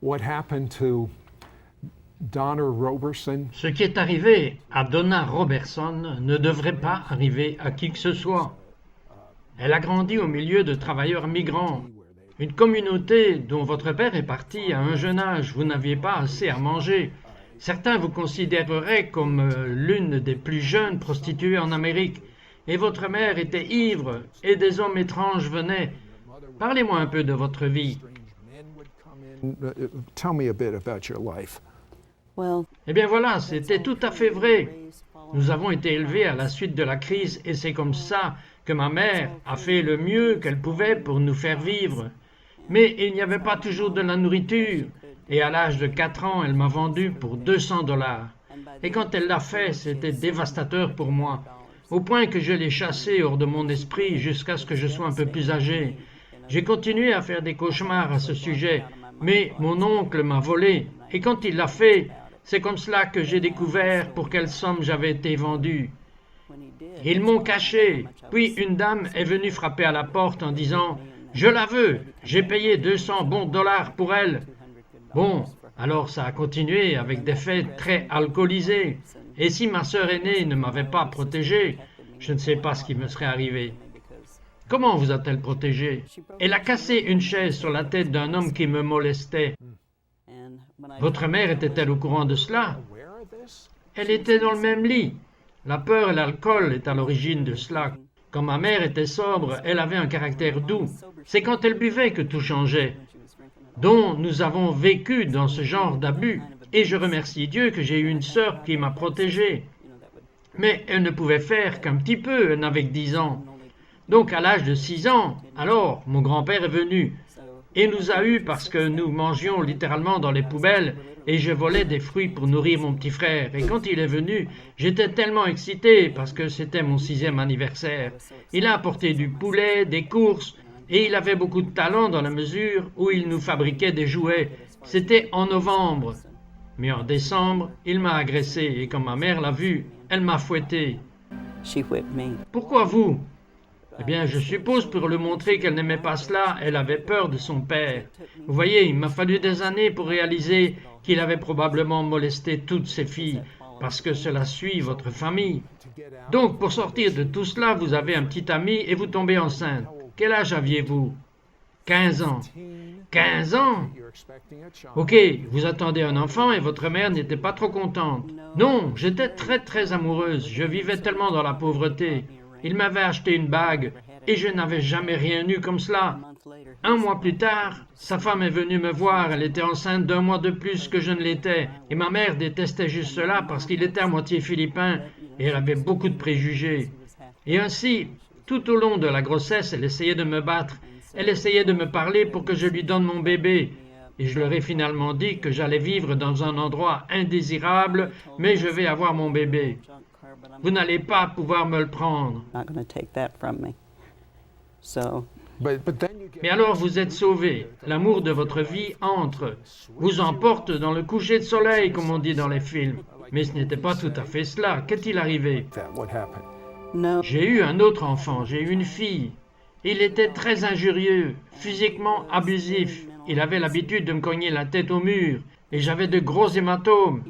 What happened to Donna Roberson? Ce qui est arrivé à Donna Robertson ne devrait pas arriver à qui que ce soit. Elle a grandi au milieu de travailleurs migrants, une communauté dont votre père est parti à un jeune âge. Vous n'aviez pas assez à manger. Certains vous considéreraient comme l'une des plus jeunes prostituées en Amérique. Et votre mère était ivre et des hommes étranges venaient. Parlez-moi un peu de votre vie. Tell me a bit about your life. Eh bien voilà, c'était tout à fait vrai. Nous avons été élevés à la suite de la crise et c'est comme ça que ma mère a fait le mieux qu'elle pouvait pour nous faire vivre. Mais il n'y avait pas toujours de la nourriture et à l'âge de 4 ans, elle m'a vendu pour $200. Et quand elle l'a fait, c'était dévastateur pour moi, au point que je l'ai chassé hors de mon esprit jusqu'à ce que je sois un peu plus âgé. J'ai continué à faire des cauchemars à ce sujet, mais mon oncle m'a volé et quand il l'a fait, c'est comme cela que j'ai découvert pour quelle somme j'avais été vendu. Ils m'ont caché, puis une dame est venue frapper à la porte en disant « Je la veux, j'ai payé 200 bons dollars pour elle. » Bon, alors ça a continué avec des fêtes très alcoolisées. Et si ma sœur aînée ne m'avait pas protégé, je ne sais pas ce qui me serait arrivé. Comment vous a-t-elle protégé? Elle a cassé une chaise sur la tête d'un homme qui me molestait. Votre mère était-elle au courant de cela? Elle était dans le même lit. La peur et l'alcool est à l'origine de cela. Quand ma mère était sobre, elle avait un caractère doux. C'est quand elle buvait que tout changeait. Donc nous avons vécu dans ce genre d'abus. Et je remercie Dieu que j'ai eu une sœur qui m'a protégé. Mais elle ne pouvait faire qu'un petit peu, elle n'avait que 10 ans. Donc à l'âge de 6 ans, alors mon grand-père est venu et nous a eus parce que nous mangions littéralement dans les poubelles et je volais des fruits pour nourrir mon petit frère. Et quand il est venu, j'étais tellement excité parce que c'était mon 6e anniversaire. Il a apporté du poulet, des courses et il avait beaucoup de talent dans la mesure où il nous fabriquait des jouets. C'était en novembre. Mais en décembre, il m'a agressé et quand ma mère l'a vu, elle m'a fouetté. Pourquoi vous? Eh bien, je suppose pour lui montrer qu'elle n'aimait pas cela, elle avait peur de son père. Vous voyez, il m'a fallu des années pour réaliser qu'il avait probablement molesté toutes ses filles, parce que cela suit votre famille. Donc, pour sortir de tout cela, vous avez un petit ami et vous tombez enceinte. Quel âge aviez-vous? 15 ans. 15 ans? Ok, vous attendez un enfant et votre mère n'était pas trop contente. Non, j'étais très amoureuse. Je vivais tellement dans la pauvreté. Il m'avait acheté une bague et je n'avais jamais rien eu comme cela. 1 mois plus tard, sa femme est venue me voir. Elle était enceinte d'1 mois de plus que je ne l'étais. Et ma mère détestait juste cela parce qu'il était à moitié philippin et elle avait beaucoup de préjugés. Et ainsi, tout au long de la grossesse, elle essayait de me battre. Elle essayait de me parler pour que je lui donne mon bébé. Et je leur ai finalement dit que j'allais vivre dans un endroit indésirable, mais je vais avoir mon bébé. Vous n'allez pas pouvoir me le prendre. Mais alors vous êtes sauvé. L'amour de votre vie entre, vous emporte dans le coucher de soleil, comme on dit dans les films. Mais ce n'était pas tout à fait cela. Qu'est-il arrivé? J'ai eu un autre enfant, j'ai eu une fille. Il était très injurieux, physiquement abusif. Il avait l'habitude de me cogner la tête au mur. Et j'avais de gros hématomes.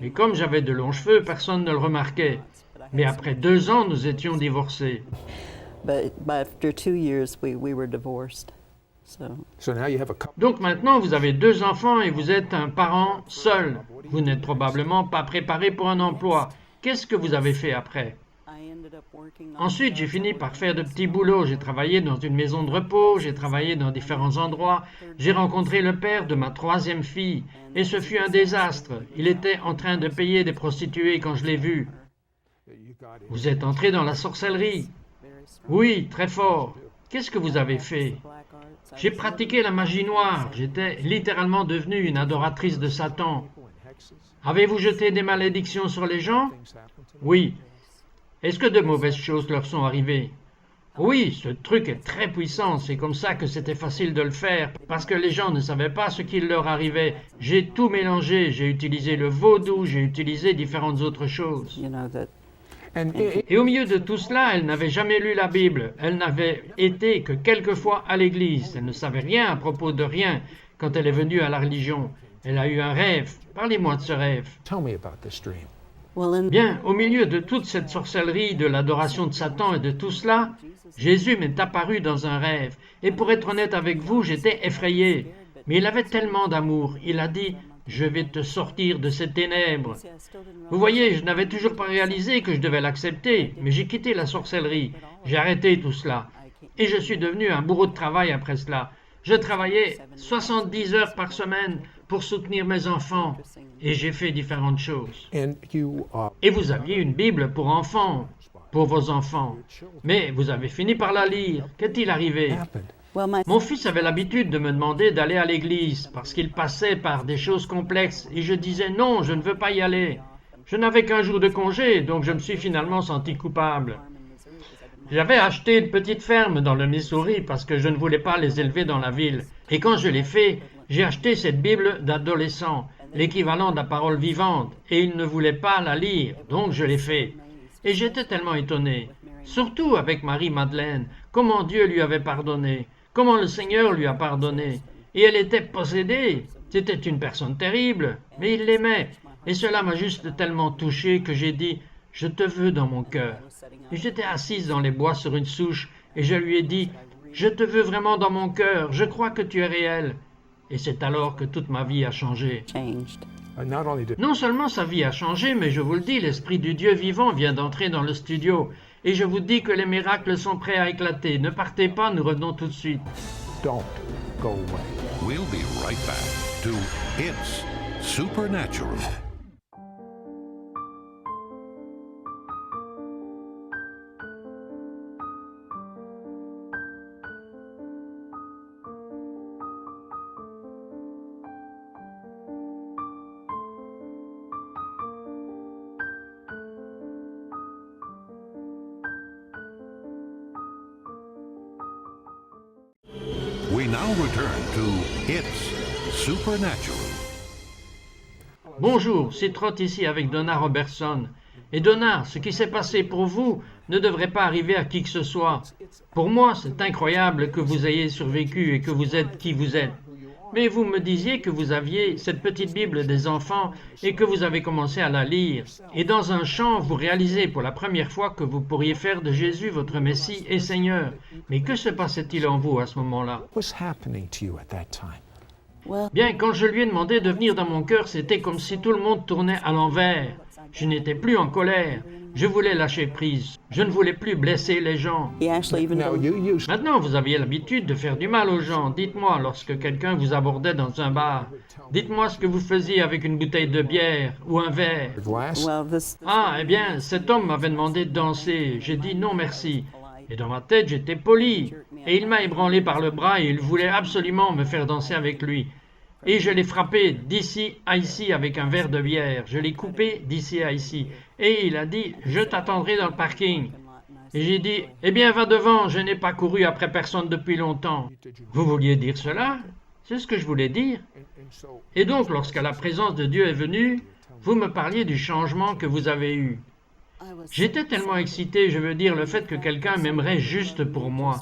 Et comme j'avais de longs cheveux, personne ne le remarquait. Mais après 2 ans, nous étions divorcés. Donc maintenant, vous avez 2 enfants et vous êtes un parent seul. Vous n'êtes probablement pas préparé pour un emploi. Qu'est-ce que vous avez fait après? Ensuite, j'ai fini par faire de petits boulots. J'ai travaillé dans une maison de repos, j'ai travaillé dans différents endroits. J'ai rencontré le père de ma 3e fille et ce fut un désastre. Il était en train de payer des prostituées quand je l'ai vu. Vous êtes entré dans la sorcellerie? Oui, très fort. Qu'est-ce que vous avez fait? J'ai pratiqué la magie noire. J'étais littéralement devenue une adoratrice de Satan. Avez-vous jeté des malédictions sur les gens? Oui. Est-ce que de mauvaises choses leur sont arrivées? Oui, ce truc est très puissant. C'est comme ça que c'était facile de le faire, parce que les gens ne savaient pas ce qui leur arrivait. J'ai tout mélangé. J'ai utilisé le vaudou, j'ai utilisé différentes autres choses. Et au milieu de tout cela, elle n'avait jamais lu la Bible. Elle n'avait été que quelques fois à l'église. Elle ne savait rien à propos de rien. quand elle est venue à la religion. Elle a eu un rêve. Parlez-moi de ce rêve. Tell me about this dream. Bien, au milieu de toute cette sorcellerie, de l'adoration de Satan et de tout cela, Jésus m'est apparu dans un rêve. Et pour être honnête avec vous, j'étais effrayé. Mais il avait tellement d'amour. Il a dit, « Je vais te sortir de ces ténèbres. » Vous voyez, je n'avais toujours pas réalisé que je devais l'accepter, mais j'ai quitté la sorcellerie. J'ai arrêté tout cela. Et je suis devenu un bourreau de travail après cela. Je travaillais 70 heures par semaine pour soutenir mes enfants. Et j'ai fait différentes choses. And Et vous aviez une Bible pour enfants, pour vos enfants. Mais vous avez fini par la lire. Qu'est-il arrivé? happened. Mon fils avait l'habitude de me demander d'aller à l'église parce qu'il passait par des choses complexes et je disais non, je ne veux pas y aller. Je n'avais qu'un jour de congé, donc je me suis finalement senti coupable. J'avais acheté une petite ferme dans le Missouri parce que je ne voulais pas les élever dans la ville. Et quand je l'ai fait, j'ai acheté cette Bible d'adolescent, l'équivalent de la parole vivante, et il ne voulait pas la lire, donc je l'ai fait. Et j'étais tellement étonné, surtout avec Marie-Madeleine, comment Dieu lui avait pardonné, comment le Seigneur lui a pardonné. Et elle était possédée, c'était une personne terrible, mais il l'aimait. Et cela m'a juste tellement touché que j'ai dit « Je te veux dans mon cœur ». Et j'étais assise dans les bois sur une souche et je lui ai dit « Je te veux vraiment dans mon cœur, je crois que tu es réel ». Et c'est alors que toute ma vie a changé. Not only did Non seulement sa vie a changé, mais je vous le dis, l'Esprit du Dieu vivant vient d'entrer dans le studio. Et je vous dis que les miracles sont prêts à éclater. Ne partez pas, nous revenons tout de suite. don't go away. We'll be right back to It's Supernatural. We now return to It's Supernatural. Bonjour, c'est Trott ici avec Donna Robertson. Et Donna, ce qui s'est passé pour vous ne devrait pas arriver à qui que ce soit. Pour moi, c'est incroyable que vous ayez survécu et que vous êtes qui vous êtes. Mais vous me disiez que vous aviez cette petite Bible des enfants et que vous avez commencé à la lire. Et dans un chant, vous réalisez pour la première fois que vous pourriez faire de Jésus votre Messie et Seigneur. Mais que se passait-il en vous à ce moment-là? What's happening to you at that time? Bien, quand je lui ai demandé de venir dans mon cœur, c'était comme si tout le monde tournait à l'envers. Je n'étais plus en colère. Je voulais lâcher prise. Je ne voulais plus blesser les gens. Now, you used Maintenant, vous aviez l'habitude de faire du mal aux gens. Dites-moi lorsque quelqu'un vous abordait dans un bar. Dites-moi ce que vous faisiez avec une bouteille de bière ou un verre. glass. Ah, eh bien, cet homme m'avait demandé de danser. J'ai dit non merci. Et dans ma tête, j'étais poli. Et il m'a ébranlé par le bras et il voulait absolument me faire danser avec lui. Et je l'ai frappé d'ici à ici avec un verre de bière. Je l'ai coupé d'ici à ici. Et il a dit, je t'attendrai dans le parking. Et j'ai dit, eh bien, va devant, je n'ai pas couru après personne depuis longtemps. Vous vouliez dire cela? C'est ce que je voulais dire. Et donc, lorsque la présence de Dieu est venue, vous me parliez du changement que vous avez eu. J'étais tellement excité, je veux dire, le fait que quelqu'un m'aimerait juste pour moi,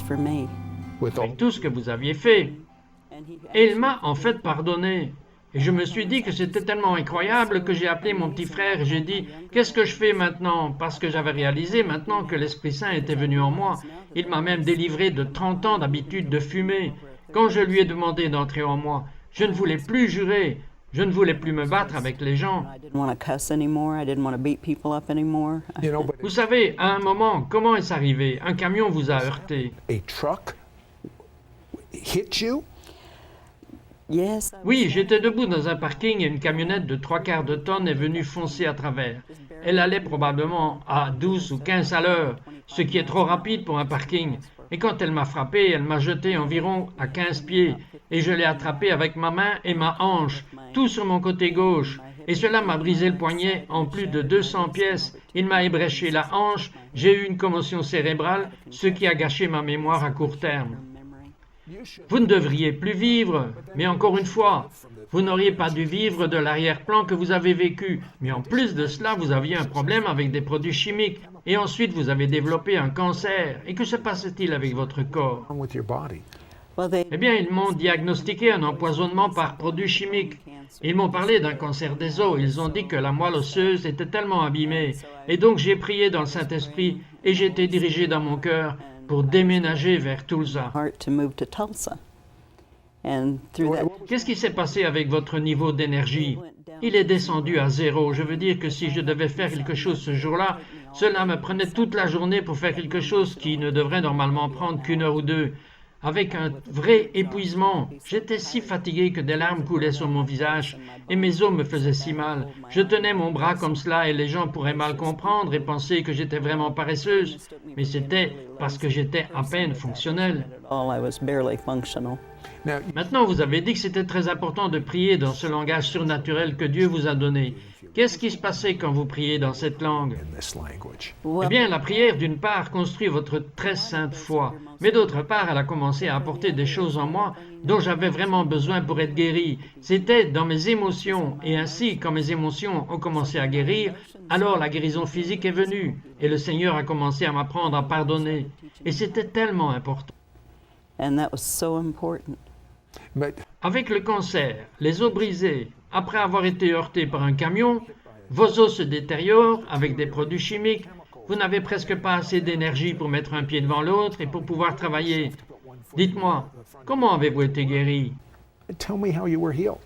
With all, avec tout ce que vous aviez fait. Et il m'a en fait pardonné. Et je me suis dit que c'était tellement incroyable que j'ai appelé mon petit frère et j'ai dit « Qu'est-ce que je fais maintenant ?» Parce que j'avais réalisé maintenant que l'Esprit Saint était venu en moi. Il m'a même délivré de 30 ans d'habitude de fumer. Quand je lui ai demandé d'entrer en moi, je ne voulais plus jurer. Je ne voulais plus me battre avec les gens. I didn't want to cuss anymore. I didn't want to beat people up anymore. you know, but Vous savez, à un moment, comment est-ce arrivé? Un camion vous a heurté. a truck hit you? Yes. Oui, j'étais debout dans un parking et une camionnette de 3/4 de tonne est venue foncer à travers. Elle allait probablement à 12 ou 15 à l'heure, ce qui est trop rapide pour un parking. Et quand elle m'a frappé, elle m'a jeté environ à 15 pieds et je l'ai attrapé avec ma main et ma hanche, tout sur mon côté gauche. Et cela m'a brisé le poignet en plus de 200 pièces. Il m'a ébréché la hanche, j'ai eu une commotion cérébrale, ce qui a gâché ma mémoire à court terme. Vous ne devriez plus vivre, mais encore une fois, vous n'auriez pas dû vivre de l'arrière-plan que vous avez vécu. Mais en plus de cela, vous aviez un problème avec des produits chimiques. Et ensuite, vous avez développé un cancer. Et que se passe-t-il avec votre corps? Wrong with your body? Eh bien, ils m'ont diagnostiqué un empoisonnement par produits chimiques. Ils m'ont parlé d'un cancer des os. Ils ont dit que la moelle osseuse était tellement abîmée. Et donc j'ai prié dans le Saint-Esprit et j'ai été dirigé dans mon cœur pour déménager vers Tulsa. Qu'est-ce qui s'est passé avec votre niveau d'énergie? Il est descendu à 0. Je veux dire que si je devais faire quelque chose ce jour-là, cela me prenait toute la journée pour faire quelque chose qui ne devrait normalement prendre qu'1 heure ou 2. Avec un vrai épuisement. J'étais si fatigué que des larmes coulaient sur mon visage et mes os me faisaient si mal. Je tenais mon bras comme cela et les gens pourraient mal comprendre et penser que j'étais vraiment paresseuse. Mais c'était parce que j'étais à peine fonctionnelle. Maintenant, vous avez dit que c'était très important de prier dans ce langage surnaturel que Dieu vous a donné. Qu'est-ce qui se passait quand vous priez dans cette langue? Eh bien, la prière, d'une part, construit votre très sainte foi, mais d'autre part, elle a commencé à apporter des choses en moi dont j'avais vraiment besoin pour être guéri. C'était dans mes émotions, et ainsi, quand mes émotions ont commencé à guérir, alors la guérison physique est venue, et le Seigneur a commencé à m'apprendre à pardonner. Et c'était tellement important. Avec le cancer, les os brisés, après avoir été heurté par un camion, vos os se détériorent avec des produits chimiques, vous n'avez presque pas assez d'énergie pour mettre un pied devant l'autre et pour pouvoir travailler. Dites-moi, comment avez-vous été guéri? Tell me how you were healed.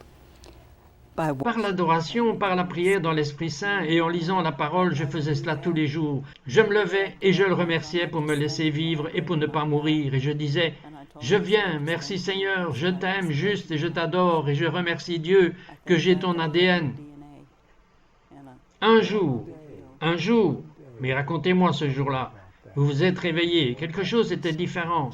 Par l'adoration, par la prière dans l'Esprit Saint et en lisant la parole, je faisais cela tous les jours. Je me levais et je le remerciais pour me laisser vivre et pour ne pas mourir. Et je disais, je viens, merci Seigneur, je t'aime juste et je t'adore et je remercie Dieu que j'ai ton ADN. Un jour, mais racontez-moi ce jour-là, vous vous êtes réveillé, quelque chose était différent.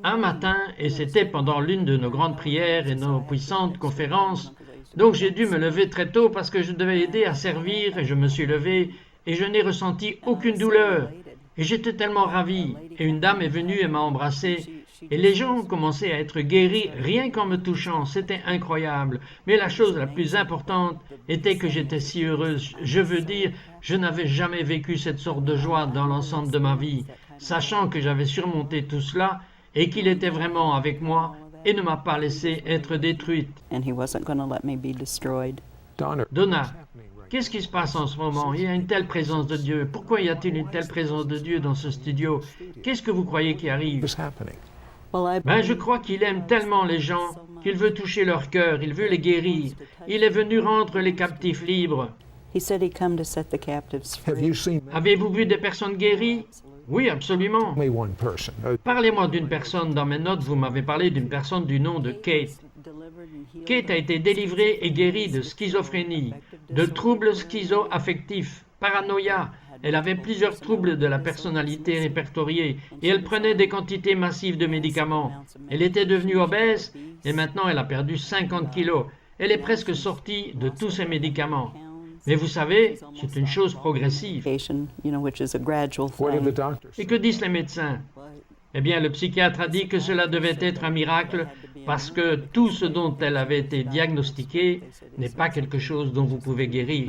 Un matin, et c'était pendant l'une de nos grandes prières et nos puissantes conférences, donc j'ai dû me lever très tôt parce que je devais aider à servir et je me suis levé et je n'ai ressenti aucune douleur. Et j'étais tellement ravi. Et une dame est venue et m'a embrassé. Et les gens ont commencé à être guéris rien qu'en me touchant. C'était incroyable. Mais la chose la plus importante était que j'étais si heureuse. Je veux dire, je n'avais jamais vécu cette sorte de joie dans l'ensemble de ma vie, sachant que j'avais surmonté tout cela et qu'il était vraiment avec moi et ne m'a pas laissé être détruite. Donna, qu'est-ce qui se passe en ce moment? Il y a une telle présence de Dieu. Pourquoi y a-t-il une telle présence de Dieu dans ce studio? Qu'est-ce que vous croyez qui arrive? Je crois qu'il aime tellement les gens qu'il veut toucher leur cœur, il veut les guérir. Il est venu rendre les captifs libres. Avez-vous vu des personnes guéries? Oui, absolument. Parlez-moi d'une personne. Dans mes notes, vous m'avez parlé d'une personne du nom de Kate. Kate a été délivrée et guérie de schizophrénie, de troubles schizo-affectifs, paranoïa. Elle avait plusieurs troubles de la personnalité répertoriés et elle prenait des quantités massives de médicaments. Elle était devenue obèse et maintenant elle a perdu 50 kilos. Elle est presque sortie de tous ses médicaments. Mais vous savez, c'est une chose progressive. Et que disent les médecins? Eh bien, le psychiatre a dit que cela devait être un miracle parce que tout ce dont elle avait été diagnostiquée n'est pas quelque chose dont vous pouvez guérir.